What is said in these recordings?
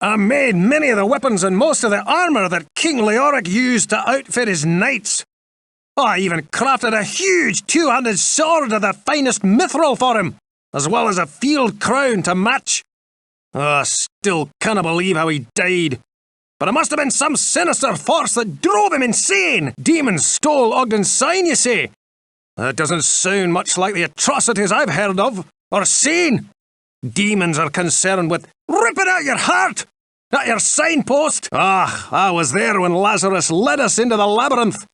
I made many of the weapons and most of the armour that King Leoric used to outfit his knights. I even crafted a huge two-handed sword of the finest mithril for him, as well as a field crown to match. I still can't believe how he died. But it must have been some sinister force that drove him insane. Demons stole Ogden's sign, you say? That doesn't sound much like the atrocities I've heard of, or seen. Demons are concerned with ripping out your heart at your signpost. I was there when Lazarus led us into the labyrinth.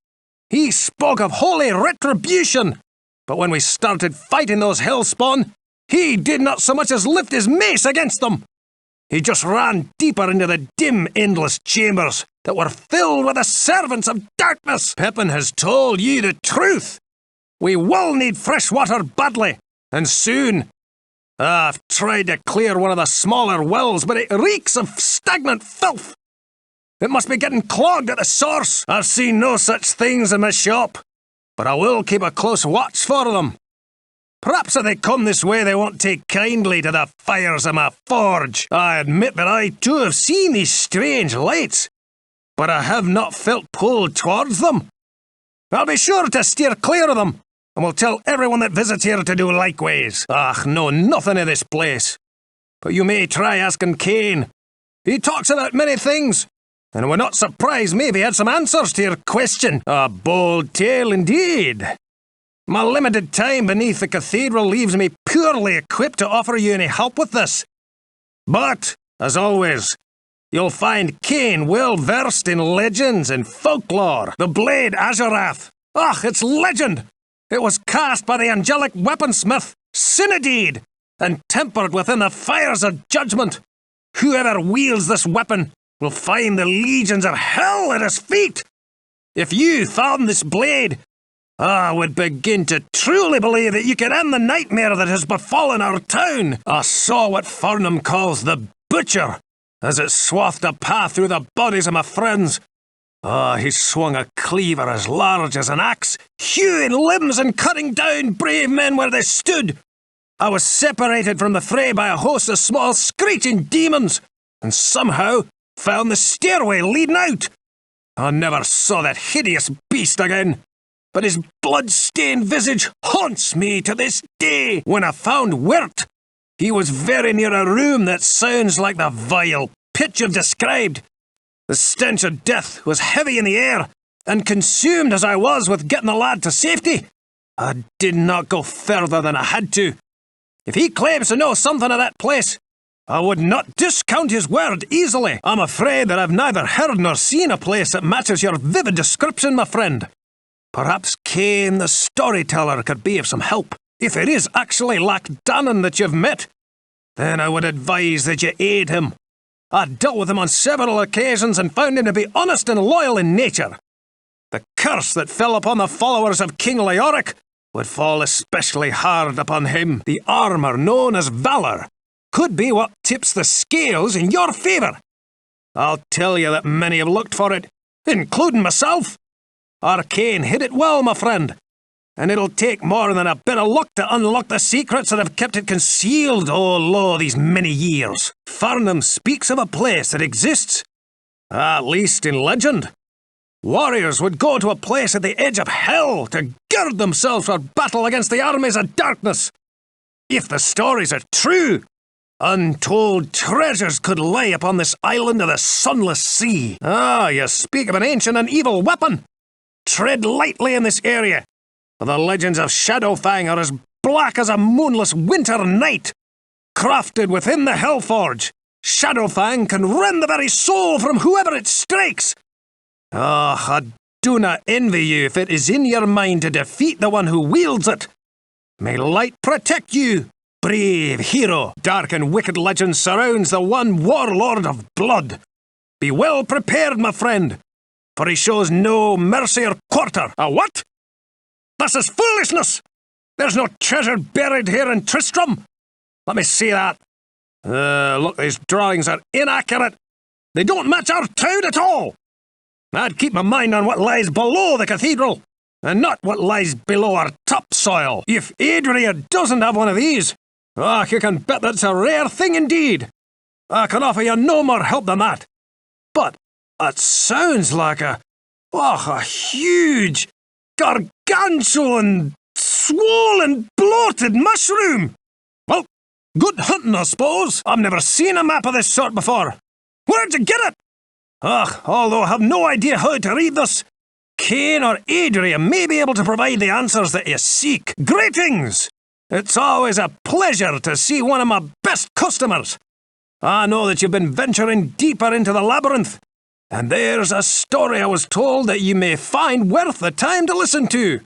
He spoke of holy retribution, but when we started fighting those hellspawn, he did not so much as lift his mace against them. He just ran deeper into the dim, endless chambers that were filled with the servants of darkness. Pippin has told you the truth. We will need fresh water badly, and soon. I've tried to clear one of the smaller wells, but it reeks of stagnant filth. It must be getting clogged at the source. I've seen no such things in my shop, but I will keep a close watch for them. Perhaps if they come this way, they won't take kindly to the fires of my forge. I admit that I too have seen these strange lights, but I have not felt pulled towards them. I'll be sure to steer clear of them, and will tell everyone that visits here to do likewise. No, nothing of this place. But you may try asking Cain. He talks about many things, and we're not surprised maybe he had some answers to your question. A bold tale indeed. My limited time beneath the cathedral leaves me poorly equipped to offer you any help with this. But, as always, you'll find Cain well versed in legends and folklore. The blade Azurath. It's legend! It was cast by the angelic weaponsmith, Synodide, and tempered within the fires of judgment. Whoever wields this weapon will find the legions of hell at his feet. If you found this blade, I would begin to truly believe that you could end the nightmare that has befallen our town. I saw what Farnham calls the Butcher, as it swathed a path through the bodies of my friends. He swung a cleaver as large as an axe, hewing limbs and cutting down brave men where they stood. I was separated from the fray by a host of small screeching demons, and somehow found the stairway leading out. I never saw that hideous beast again, but his blood-stained visage haunts me to this day. When I found Wirt, he was very near a room that sounds like the vile pit you've described. The stench of death was heavy in the air, and consumed as I was with getting the lad to safety, I did not go further than I had to. If he claims to know something of that place, I would not discount his word easily. I'm afraid that I've neither heard nor seen a place that matches your vivid description, my friend. Perhaps Cain the storyteller could be of some help. If it is actually Lacdanon that you've met, then I would advise that you aid him. I dealt with him on several occasions and found him to be honest and loyal in nature. The curse that fell upon the followers of King Leoric would fall especially hard upon him. The armour known as Valour could be what tips the scales in your favour. I'll tell you that many have looked for it, including myself. Arcane hid it well, my friend, and it'll take more than a bit of luck to unlock the secrets that have kept it concealed, these many years. Farnham speaks of a place that exists, at least in legend. Warriors would go to a place at the edge of hell to gird themselves for battle against the armies of darkness. If the stories are true, untold treasures could lie upon this island of the sunless sea. You speak of an ancient and evil weapon. Tread lightly in this area, for the legends of Shadowfang are as black as a moonless winter night. Crafted within the Hellforge, Shadowfang can rend the very soul from whoever it strikes. I do not envy you if it is in your mind to defeat the one who wields it. May light protect you, brave hero. Dark and wicked legend surrounds the one warlord of blood. Be well prepared, my friend, for he shows no mercy or quarter. A what? This is foolishness! There's no treasure buried here in Tristram. Let me see that. Look, these drawings are inaccurate. They don't match our town at all. I'd keep my mind on what lies below the cathedral, and not what lies below our topsoil. If Adria doesn't have one of these, you can bet that's a rare thing indeed. I can offer you no more help than that. But it sounds like a huge, gargantuan, swollen, bloated mushroom. Well, good hunting, I suppose. I've never seen a map of this sort before. Where'd you get it? Although I have no idea how to read this, Cain or Adrian may be able to provide the answers that you seek. Greetings! It's always a pleasure to see one of my best customers. I know that you've been venturing deeper into the labyrinth, and there's a story I was told that you may find worth the time to listen to.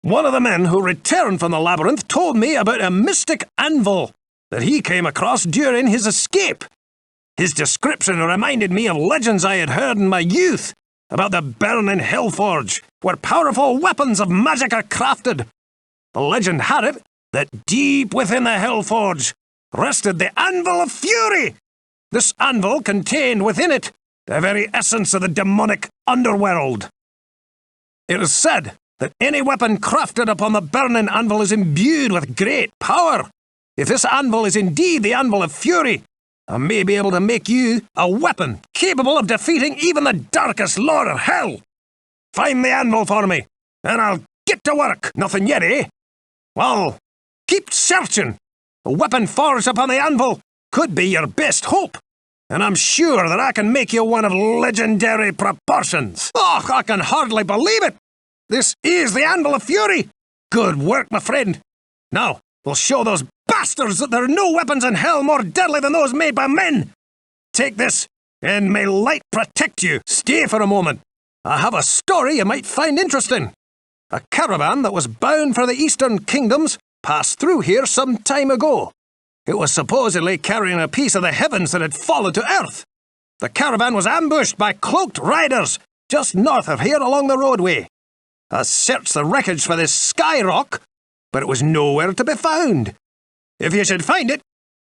One of the men who returned from the labyrinth told me about a mystic anvil that he came across during his escape. His description reminded me of legends I had heard in my youth about the burning Hellforge, where powerful weapons of magic are crafted. The legend had it that deep within the Hellforge rested the Anvil of Fury. This anvil contained within it the very essence of the demonic underworld. It is said that any weapon crafted upon the burning anvil is imbued with great power. If this anvil is indeed the Anvil of Fury, I may be able to make you a weapon capable of defeating even the darkest lord of hell. Find the anvil for me, and I'll get to work. Nothing yet, eh? Well, keep searching. A weapon forged upon the anvil could be your best hope, and I'm sure that I can make you one of legendary proportions. Oh, I can hardly believe it. This is the Anvil of Fury. Good work, my friend. Now, we'll show those bastards that there are no weapons in hell more deadly than those made by men. Take this, and may light protect you. Stay for a moment. I have a story you might find interesting. A caravan that was bound for the Eastern Kingdoms passed through here some time ago. It was supposedly carrying a piece of the heavens that had fallen to earth. The caravan was ambushed by cloaked riders just north of here along the roadway. I searched the wreckage for this sky rock, but it was nowhere to be found. If you should find it,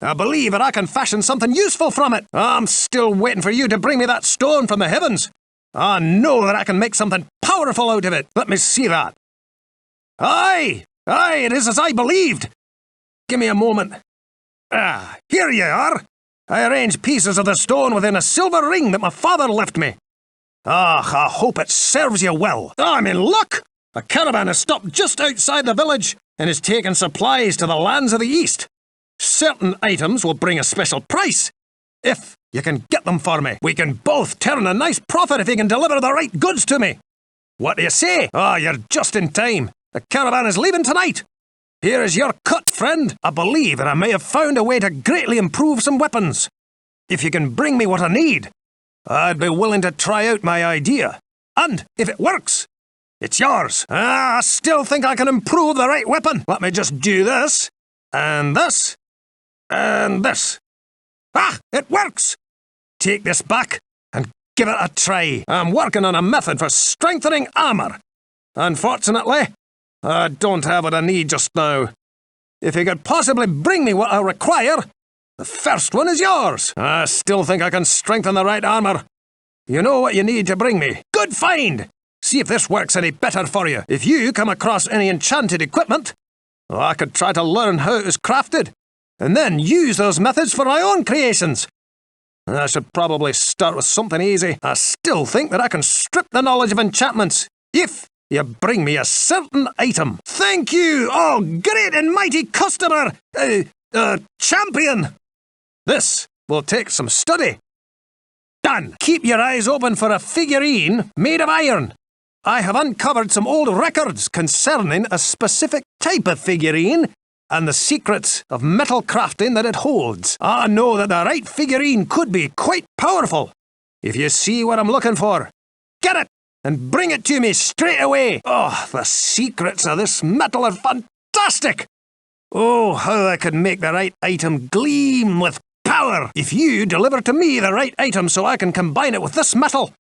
I believe that I can fashion something useful from it. I'm still waiting for you to bring me that stone from the heavens. I know that I can make something powerful out of it. Let me see that. Aye, it is as I believed. Give me a moment. Here you are. I arranged pieces of the stone within a silver ring that my father left me. I hope it serves you well. I'm in luck. A caravan has stopped just outside the village and is taking supplies to the lands of the east. Certain items will bring a special price. If you can get them for me, we can both turn a nice profit if you can deliver the right goods to me. What do you say? You're just in time. The caravan is leaving tonight. Here is your cut, friend. I believe that I may have found a way to greatly improve some weapons. If you can bring me what I need, I'd be willing to try out my idea. And if it works, it's yours. I still think I can improve the right weapon. Let me just do this, and this, and this. It works! Take this back and give it a try. I'm working on a method for strengthening armour. Unfortunately, I don't have what I need just now. If you could possibly bring me what I require, the first one is yours. I still think I can strengthen the right armour. You know what you need to bring me. Good find! See if this works any better for you. If you come across any enchanted equipment, I could try to learn how it is crafted, and then use those methods for my own creations. I should probably start with something easy. I still think that I can strip the knowledge of enchantments if you bring me a certain item. Thank you, great and mighty customer, champion. This will take some study. Done. Keep your eyes open for a figurine made of iron. I have uncovered some old records concerning a specific type of figurine and the secrets of metal crafting that it holds. I know that the right figurine could be quite powerful. If you see what I'm looking for, get it and bring it to me straight away. The secrets of this metal are fantastic. How I could make the right item gleam with power. If you deliver to me the right item so I can combine it with this metal,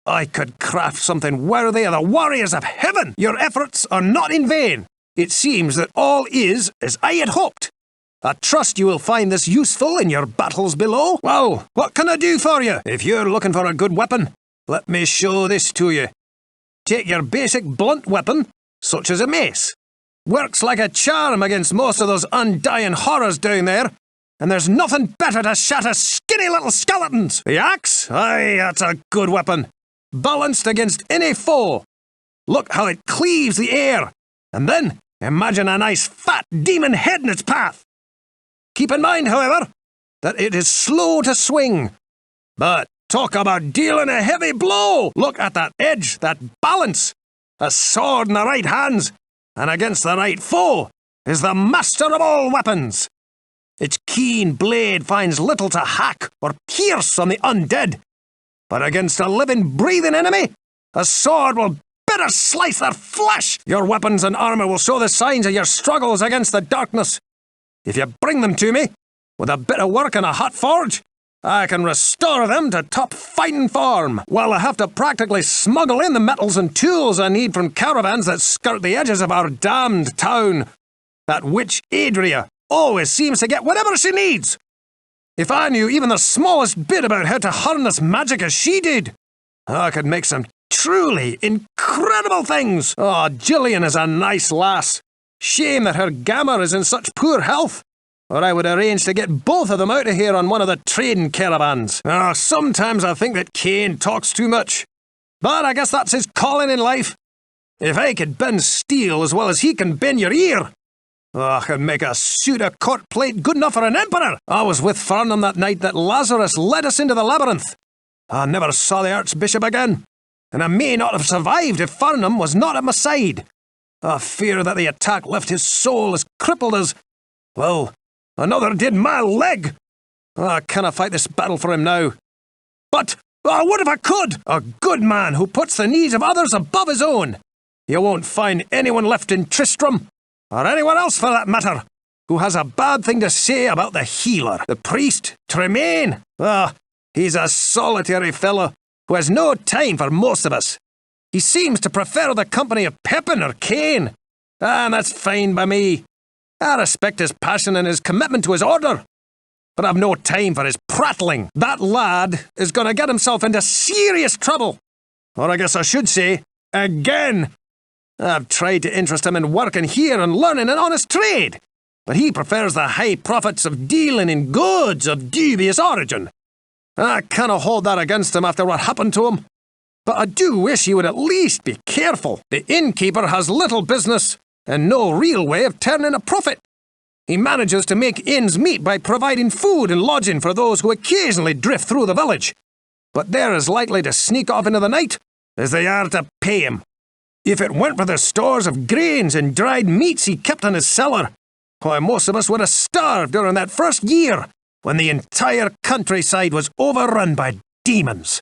I could craft something worthy of the warriors of heaven. Your efforts are not in vain. It seems that all is as I had hoped. I trust you will find this useful in your battles below. Well, what can I do for you? If you're looking for a good weapon, let me show this to you. Take your basic blunt weapon, such as a mace. Works like a charm against most of those undying horrors down there, and there's nothing better to shatter skinny little skeletons. The axe? Aye, that's a good weapon. Balanced against any foe. Look how it cleaves the air, and then imagine a nice fat demon head in its path. Keep in mind, however, that it is slow to swing. But talk about dealing a heavy blow! Look at that edge, that balance. A sword in the right hands, and against the right foe, is the master of all weapons. Its keen blade finds little to hack or pierce on the undead. But against a living, breathing enemy, a sword will better slice their flesh. Your weapons and armour will show the signs of your struggles against the darkness. If you bring them to me, with a bit of work and a hot forge, I can restore them to top fighting form, while I have to practically smuggle in the metals and tools I need from caravans that skirt the edges of our damned town. That witch Adria always seems to get whatever she needs. If I knew even the smallest bit about how to harness magic as she did, I could make some truly incredible things. Oh, Gillian is a nice lass. Shame that her Gamma is in such poor health, or I would arrange to get both of them out of here on one of the trading caravans. Oh, sometimes I think that Cain talks too much, but I guess that's his calling in life. If I could bend steel as well as he can bend your ear, I could make a suit of court plate good enough for an emperor. I was with Farnham that night that Lazarus led us into the labyrinth. I never saw the Archbishop again, and I may not have survived if Farnham was not at my side. I fear that the attack left his soul as crippled as, well, another did my leg. I cannot fight this battle for him now. But I would if I could. A good man who puts the needs of others above his own. You won't find anyone left in Tristram, or anyone else for that matter, who has a bad thing to say about the healer. The priest, Tremaine. He's a solitary fellow who has no time for most of us. He seems to prefer the company of Pepin or Cain. And that's fine by me. I respect his passion and his commitment to his order, but I've no time for his prattling. That lad is going to get himself into serious trouble. Or I guess I should say, again. I've tried to interest him in working here and learning an honest trade, but he prefers the high profits of dealing in goods of dubious origin. I cannot hold that against him after what happened to him, but I do wish he would at least be careful. The innkeeper has little business and no real way of turning a profit. He manages to make ends meet by providing food and lodging for those who occasionally drift through the village, but they're as likely to sneak off into the night as they are to pay him. If it weren't for the stores of grains and dried meats he kept in his cellar, why, most of us would have starved during that first year when the entire countryside was overrun by demons.